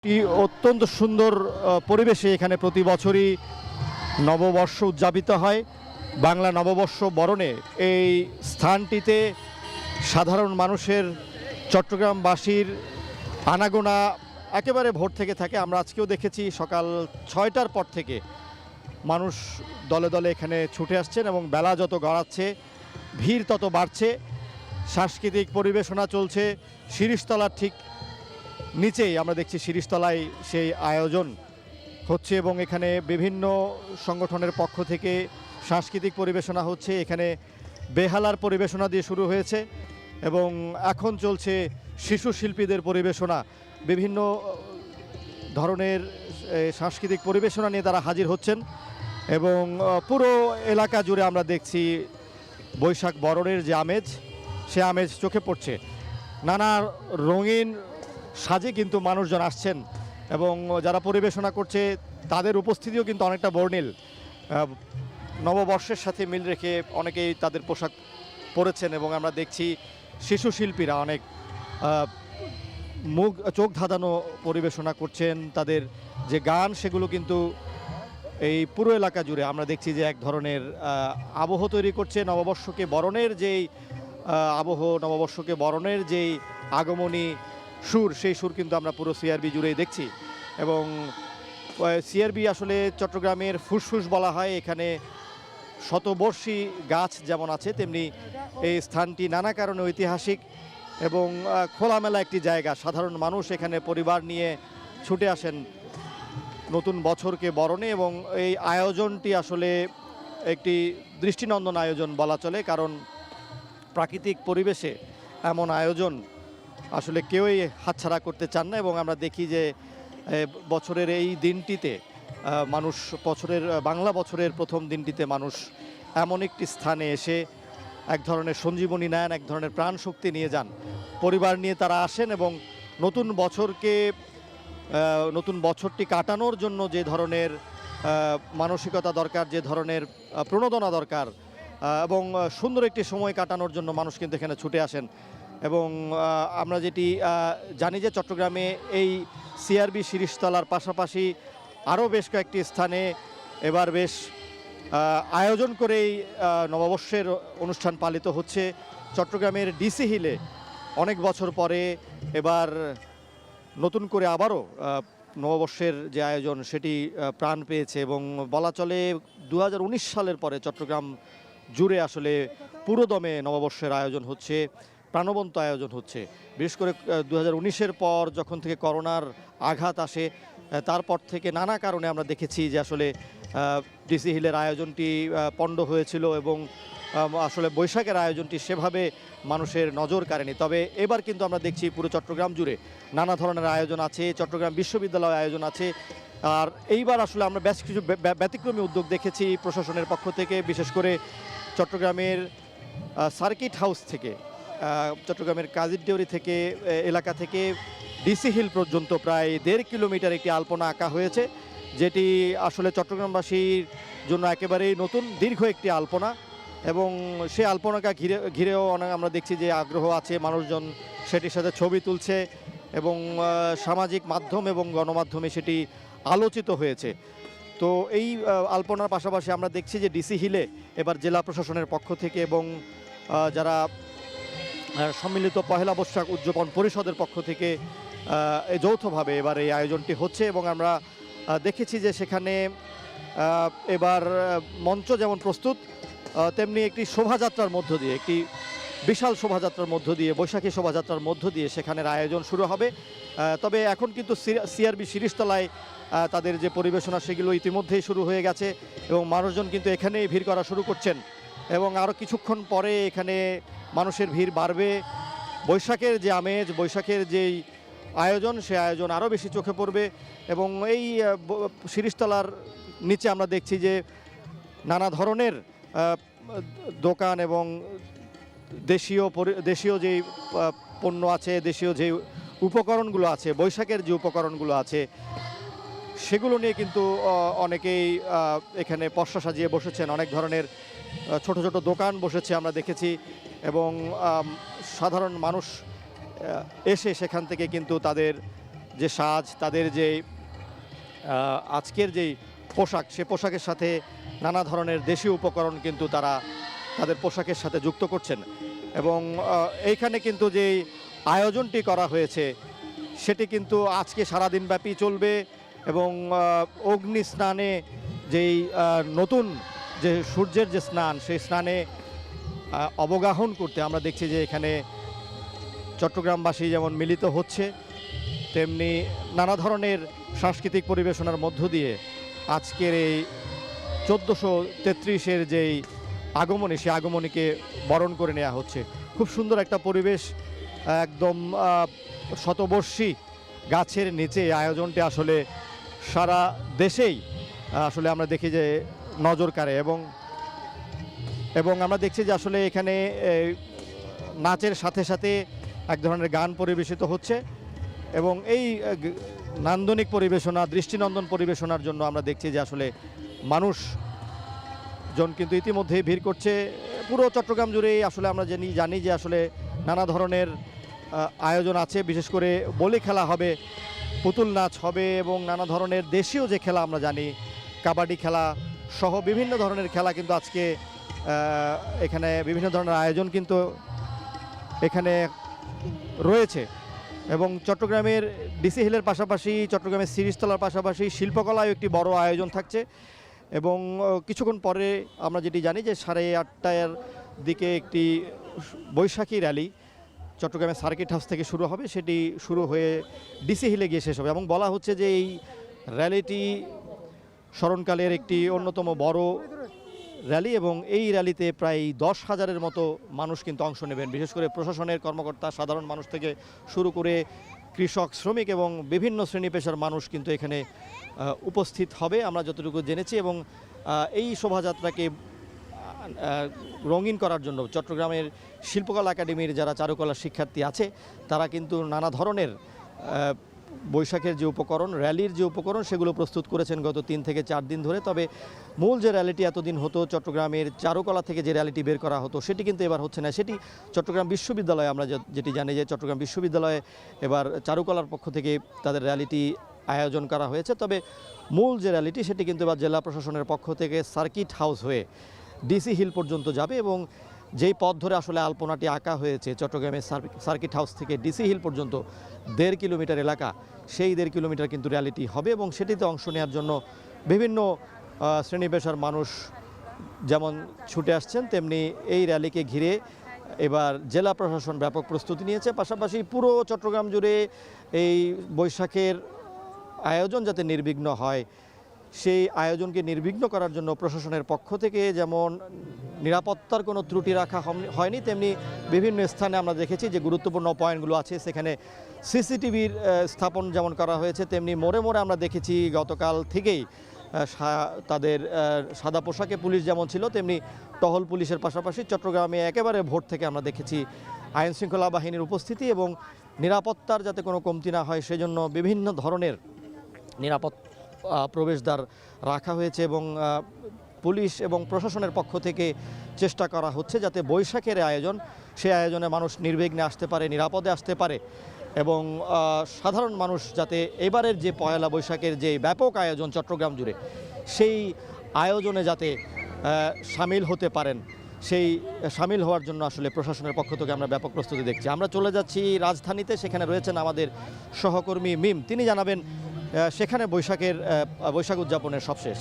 একটি অত্যন্ত সুন্দর পরিবেশে এখানে প্রতি বছরই নববর্ষ উদযাপিত হয়। বাংলা নববর্ষ বরণে এই স্থানটিতে সাধারণ মানুষের, চট্টগ্রামবাসীর আনাগোনা একেবারে ভোর থেকে থাকে। আমরা আজকেও দেখেছি সকাল 6টার পর থেকে মানুষ দলে দলে এখানে ছুটে আসছেন এবং বেলা যত গড়াচ্ছে ভিড় তত বাড়ছে। সাংস্কৃতিক পরিবেশনা চলছে শিরীষতলার ঠিক নিচেই। আমরা দেখছি শিরীষতলায় সেই আয়োজন হচ্ছে এবং এখানে বিভিন্ন সংগঠনের পক্ষ থেকে সাংস্কৃতিক পরিবেশনা হচ্ছে। এখানে বেহালার পরিবেশনা দিয়ে শুরু হয়েছে এবং এখন চলছে শিশু শিল্পীদের পরিবেশনা। বিভিন্ন ধরনের সাংস্কৃতিক পরিবেশনা নিয়ে তারা হাজির হচ্ছেন এবং পুরো এলাকা জুড়ে আমরা দেখছি বৈশাখ বরণের যে আমেজ, সে আমেজ চোখে পড়ছে। নানা রঙিন সাজে কিন্তু মানুষজন আসছেন এবং যারা পরিবেশনা করছে তাদের উপস্থিতিও কিন্তু অনেকটা বর্ণিল। নববর্ষের সাথে মিল রেখে অনেকেই তাদের পোশাক পরেছেন এবং আমরা দেখছি শিশু শিল্পীরা অনেক চোখ ধাঁধানো পরিবেশনা করছেন। তাদের যে গান সেগুলো কিন্তু এই পুরো এলাকা জুড়ে আমরা দেখছি যে এক ধরনের আবহ তৈরি করছে। নববর্ষকে বরণের যেই আবহ, নববর্ষকে বরণের যেই আগমনী সুর, সেই সুর কিন্তু আমরা পুরো সিআরবি জুড়েই দেখছি এবং সিআরবি আসলে চট্টগ্রামের ফুসফুস বলা হয়। এখানে শতবর্ষী গাছ যেমন আছে তেমনি এই স্থানটি নানা কারণে ঐতিহাসিক এবং খোলামেলা একটি জায়গা। সাধারণ মানুষ এখানে পরিবার নিয়ে ছুটে আসেন নতুন বছরকে বরণে এবং এই আয়োজনটি আসলে একটি দৃষ্টিনন্দন আয়োজন বলা চলে, কারণ প্রাকৃতিক পরিবেশে এমন আয়োজন আসলে কেউই হাতছাড়া করতে চান না। এবং আমরা দেখি যে বছরের এই দিনটিতে মানুষ, বাংলা বছরের প্রথম দিনটিতে মানুষ এমন একটি স্থানে এসে এক ধরনের সঞ্জীবনী নেন, এক ধরনের প্রাণ শক্তি নিয়ে যান। পরিবার নিয়ে তারা আসেন এবং নতুন বছরটি কাটানোর জন্য যে ধরনের মানসিকতা দরকার, যে ধরনের প্রণোদনা দরকার এবং সুন্দর একটি সময় কাটানোর জন্য মানুষ কিন্তু এখানে ছুটে আসেন। এবং আমরা যেটি জানি যে চট্টগ্রামে এই সিআরবি শিরীষতলার পাশাপাশি আরও বেশ কয়েকটি স্থানে এবার বেশ আয়োজন করেই নববর্ষের অনুষ্ঠান পালিত হচ্ছে। চট্টগ্রামের ডিসি হিলে অনেক বছর পরে এবার নতুন করে আবারও নববর্ষের যে আয়োজন সেটি প্রাণ পেয়েছে এবং বলা চলে 2019 সালের পরে চট্টগ্রাম জুড়ে আসলে পুরোদমে নববর্ষের আয়োজন হচ্ছে, প্রাণবন্ত আয়োজন হচ্ছে। বিশেষ করে 2019-এর পর যখন থেকে করোনার আঘাত আসে তারপর থেকে নানা কারণে আমরা দেখেছি যে আসলে ডিসি হিলের আয়োজনটি পণ্ড হয়েছিল এবং আসলে বৈশাখের আয়োজনটি সেভাবে মানুষের নজর কাড়েনি। তবে এবার কিন্তু আমরা দেখছি পুরো চট্টগ্রাম জুড়ে নানা ধরনের আয়োজন আছে, চট্টগ্রাম বিশ্ববিদ্যালয় আয়োজন আছে। আর এইবার আসলে আমরা বেশ কিছু ব্যতিক্রমী উদ্যোগ দেখেছি প্রশাসনের পক্ষ থেকে, বিশেষ করে চট্টগ্রামের সার্কিট হাউস থেকে, চট্টগ্রামের কাজীর দেউরি থেকে, এলাকা থেকে ডিসি হিল পর্যন্ত প্রায় 1.5 কিলোমিটার একটি আলপনা আঁকা হয়েছে, যেটি আসলে চট্টগ্রামবাসীর জন্য একেবারেই নতুন দীর্ঘ একটি আলপনা। এবং সেই আলপনাকে ঘিরেও আমরা দেখছি যে আগ্রহ আছে, মানুষজন সেটির সাথে ছবি তুলছে এবং সামাজিক মাধ্যম এবং গণমাধ্যমে সেটি আলোচিত হয়েছে। তো এই আলপনার পাশাপাশি আমরা দেখছি যে ডিসি হিলে এবার জেলা প্রশাসনের পক্ষ থেকে এবং যারা সম্মিলিত পহেলা বৈশাখ উদযাপন পরিষদের পক্ষ থেকে যৌথভাবে এবার এই আয়োজনটি হচ্ছে। এবং আমরা দেখেছি যে সেখানে এবার মঞ্চ যেমন প্রস্তুত, তেমনি একটি শোভাযাত্রার মধ্য দিয়ে, একটি বিশাল শোভাযাত্রার মধ্য দিয়ে, বৈশাখী শোভাযাত্রার মধ্য দিয়ে সেখানের আয়োজন শুরু হবে। তবে এখন কিন্তু সিআরবি শিরীষতলায় তাদের যে পরিবেশনা সেগুলো ইতিমধ্যেই শুরু হয়ে গেছে এবং মানুষজন কিন্তু এখানেই ভিড় করা শুরু করছেন এবং আরও কিছুক্ষণ পরে এখানে মানুষের ভিড় বাড়বে। বৈশাখের যে আমেজ, বৈশাখের যেই আয়োজন, সে আয়োজন আরও বেশি চোখে পড়বে। এবং এই শিরীষতলার নিচে আমরা দেখছি যে নানা ধরনের দোকান এবং দেশীয় যেই পণ্য আছে, দেশীয় যে উপকরণগুলো আছে, বৈশাখের যে উপকরণগুলো আছে সেগুলো নিয়ে কিন্তু অনেকেই এখানে পসরা সাজিয়ে বসেছেন। অনেক ধরনের ছোট ছোট দোকান বসেছে আমরা দেখেছি এবং সাধারণ মানুষ এসে সেখান থেকে কিন্তু তাদের যে সাজ, তাদের যে আজকের যেই পোশাক, সে পোশাকের সাথে নানা ধরনের দেশীয় উপকরণ কিন্তু তারা তাদের পোশাকের সাথে যুক্ত করছেন। এবং এইখানে কিন্তু যেই আয়োজনটি করা হয়েছে সেটি কিন্তু আজকে সারাদিনব্যাপী চলবে। এবং অগ্নি স্নানে যেই নতুন যে সূর্যের যে স্নান, সেই স্নানে অবগাহন করতে আমরা দেখছি যে এখানে চট্টগ্রামবাসী যেমন মিলিত হচ্ছে, তেমনি নানা ধরনের সাংস্কৃতিক পরিবেশনার মধ্য দিয়ে আজকের এই 1433-এর যেই আগমনী, সেই আগমনীকে বরণ করে নেওয়া হচ্ছে। খুব সুন্দর একটা পরিবেশ, একদম শতবর্ষী গাছের নিচে আয়োজনটি আসলে সারা দেশেই আসলে আমরা দেখি যে নজর কাড়ে। এবং আমরা দেখছি যে আসলে এখানে নাচের সাথে সাথে এক ধরনের গান পরিবেশিত হচ্ছে। এবং এই নান্দনিক পরিবেশনা, দৃষ্টিনন্দন পরিবেশনার জন্য আমরা দেখছি যে আসলে মানুষজন কিন্তু ইতিমধ্যেই ভিড় করছে পুরো চট্টগ্রাম জুড়েই। আসলে আমরা জানি যে আসলে নানা ধরনের আয়োজন আছে, বিশেষ করে বলি খেলা হবে, পুতুল নাচ হবে এবং নানা ধরনের দেশীয় যে খেলা আমরা জানি, কাবাডি খেলা সহ বিভিন্ন ধরনের খেলা কিন্তু আজকে এখানে বিভিন্ন ধরনের আয়োজন কিন্তু এখানে রয়েছে। এবং চট্টগ্রামের ডিসি হিলের পাশাপাশি চট্টগ্রামের সিরিজতলার পাশাপাশি শিল্পকলায় একটি বড় আয়োজন থাকছে। এবং কিছুক্ষণ পরে আমরা যেটি জানি যে 8:30টার দিকে একটি বৈশাখী র্যালি চট্টগ্রামের সার্কিট হাউস থেকে শুরু হবে, সেটি শুরু হয়ে ডিসি হিলে গিয়ে শেষ হবে। এবং বলা হচ্ছে যে এই র্যালিটি স্মরণকালের একটি অন্যতম বড় র্যালি এবং এই র্যালিতে প্রায় 10,000-এর মতো মানুষ কিন্তু অংশ নেবেন। বিশেষ করে প্রশাসনের কর্মকর্তা, সাধারণ মানুষ থেকে শুরু করে কৃষক, শ্রমিক এবং বিভিন্ন শ্রেণী পেশার মানুষ কিন্তু এখানে উপস্থিত হবে আমরা যতটুকু জেনেছি। এবং এই শোভাযাত্রাকে রঙিন করার জন্য চট্টগ্রামের শিল্পকলা একাডেমির যারা চারুকলা শিক্ষার্থী আছে তারা কিন্তু নানা ধরনের বৈশাখের যে উপকরণ, র্যালির যে উপকরণ, সেগুলো প্রস্তুত করেছেন গত 3 থেকে 4 দিন ধরে। তবে মূল যে র্যালিটি এতদিন হতো চট্টগ্রামের চারুকলা থেকে, যে র্যালিটি বের করা হতো, সেটি কিন্তু এবার হচ্ছে না। সেটি চট্টগ্রাম বিশ্ববিদ্যালয়ে, আমরা যেটি জানি যে চট্টগ্রাম বিশ্ববিদ্যালয়ে এবার চারুকলার পক্ষ থেকে তাদের র্যালিটি আয়োজন করা হয়েছে। তবে মূল যে র্যালিটি সেটি কিন্তু এবার জেলা প্রশাসনের পক্ষ থেকে সার্কিট হাউস হয়ে ডিসি হিল পর্যন্ত যাবে। এবং যেই পথ ধরে আসলে আলপনাটি আঁকা হয়েছে চট্টগ্রামের সার্কিট হাউস থেকে ডিসি হিল পর্যন্ত 1.5 কিলোমিটার এলাকা, সেই 1.5 কিলোমিটার কিন্তু র্যালিটি হবে। এবং সেটিতে অংশ নেওয়ার জন্য বিভিন্ন শ্রেণী পেশার মানুষ যেমন ছুটে আসছেন, তেমনি এই র্যালিকে ঘিরে এবার জেলা প্রশাসন ব্যাপক প্রস্তুতি নিয়েছে। পাশাপাশি পুরো চট্টগ্রাম জুড়ে এই বৈশাখের আয়োজন যাতে নির্বিঘ্ন হয়, সেই আয়োজনকে নির্বিঘ্ন করার জন্য প্রশাসনের পক্ষ থেকে যেমন নিরাপত্তার কোনো ত্রুটি রাখা হয়নি, তেমনি বিভিন্ন স্থানে আমরা দেখেছি যে গুরুত্বপূর্ণ পয়েন্টগুলো আছে সেখানে সিসিটিভির স্থাপন যেমন করা হয়েছে, তেমনি মোড়ে মোড়ে আমরা দেখেছি গতকাল থেকেই তাদের সাদা পোশাকে পুলিশ যেমন ছিল, তেমনি টহল পুলিশের পাশাপাশি চট্টগ্রামে একেবারে ভোর থেকে আমরা দেখেছি আইন শৃঙ্খলা বাহিনীর উপস্থিতি। এবং নিরাপত্তার যাতে কোনো কমতি না হয় সেজন্য বিভিন্ন ধরনের নিরাপদ প্রবেশদ্বার রাখা হয়েছে। এবং পুলিশ এবং প্রশাসনের পক্ষ থেকে চেষ্টা করা হচ্ছে যাতে বৈশাখের আয়োজন, সেই আয়োজনে মানুষ নির্বিঘ্নে আসতে পারে, নিরাপদে আসতে পারে। এবং সাধারণ মানুষ যাতে এবারের যে পয়লা বৈশাখের যে ব্যাপক আয়োজন চট্টগ্রাম জুড়ে, সেই আয়োজনে যাতে সামিল হতে পারেন, সেই সামিল হওয়ার জন্য আসলে প্রশাসনের পক্ষ থেকে আমরা ব্যাপক প্রস্তুতি দেখছি। আমরা চলে যাচ্ছি রাজধানীতে, সেখানে রয়েছেন আমাদের সহকর্মী মিম, তিনি জানাবেন সেখানে বৈশাখ উদযাপনের সবশেষ।